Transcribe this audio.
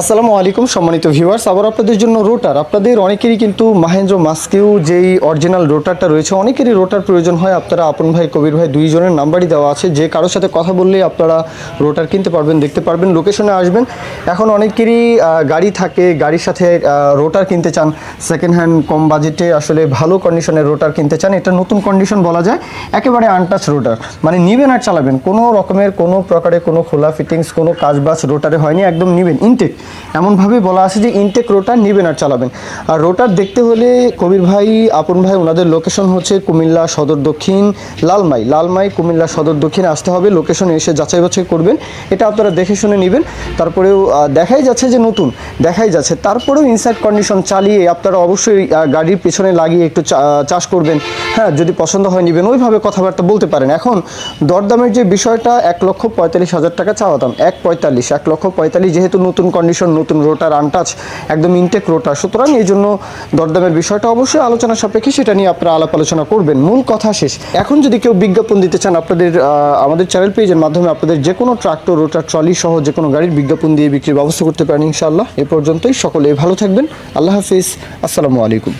আসসালামু আলাইকুম সম্মানিত ভিউয়ার্স, আবার আপনাদের জন্য রোটার। আপনাদের অনেকেরই কিন্তু মাহেন্দ্র মাস্কিউ যেই অরিজিনাল রোটারটা রয়েছে, অনেকেরই রোটার প্রয়োজন হয়। আপনারা আপন ভাই কবির ভাই দুইজনের নাম্বারই দেওয়া আছে, যে কারোর সাথে কথা বললেই আপনারা রোটার কিনতে পারবেন, দেখতে পারবেন, লোকেশনে আসবেন। এখন অনেকেরই গাড়ি থাকে, গাড়ির সাথে রোটার কিনতে চান সেকেন্ড হ্যান্ড, কম বাজেটে আসলে ভালো কন্ডিশনের রোটার কিনতে চান। এটা নতুন কন্ডিশন বলা যায়, একেবারে আনটাচ রোটার, মানে নিবেন আর চালাবেন, কোনো রকমের কোনো প্রকারে কোনো খোলা ফিটিংস কোনো কাজবাজ রোটারে হয়নি, একদম নিবেন ইনটেক। এমনভাবে বলা আছে যে ইনটেক রোটার নেবেন আর চালাবেন। আর রোটার দেখতে হলে কবির ভাই আপন ভাই ওনাদের লোকেশন হচ্ছে কুমিল্লা সদর দক্ষিণ লালমাই কুমিল্লা সদর দক্ষিণ আসতে হবে। লোকেশনে এসে যাচাই বাছাই করবেন, এটা আপনারা দেখে শুনে নেবেন। তারপরেও দেখাই যাচ্ছে যে নতুন, দেখাই যাচ্ছে, তারপরেও ইনসাইড কন্ডিশন চালিয়ে আপনারা অবশ্যই গাড়ির পেছনে লাগিয়ে একটু চাষ করবেন। হ্যাঁ, যদি পছন্দ হয় নেবেন, ওইভাবে কথাবার্তা বলতে পারেন। এখন দরদামের যে বিষয়টা, 1,45,000 টাকা চাওয়া দাম, 1,45,000 যেহেতু নতুন কন্ডিশন, নতুন রোটার, আনটাচ, একদম ইনটেক রোটার, সুতরাং এই জন্য দরদামের বিষয়টা অবশ্যই আলোচনা সাপেক্ষে, সেটা নিয়ে আপনারা আলাপ আলোচনা করবেন। মূল কথা শেষ। এখন যদি কেউ বিজ্ঞাপন দিতে চান, আপনাদের আমাদের চ্যানেল পেজের মাধ্যমে আপনাদের যে কোনো ট্রাক্টর, রোটার, ট্রলি সহ যে কোনো গাড়ির বিজ্ঞাপন দিয়ে বিক্রির ব্যবস্থা করতে পারেন ইনশাআল্লাহ। এ পর্যন্তই, সকলে ভালো থাকবেন। আল্লাহ হাফিজ, আসসালামু আলাইকুম।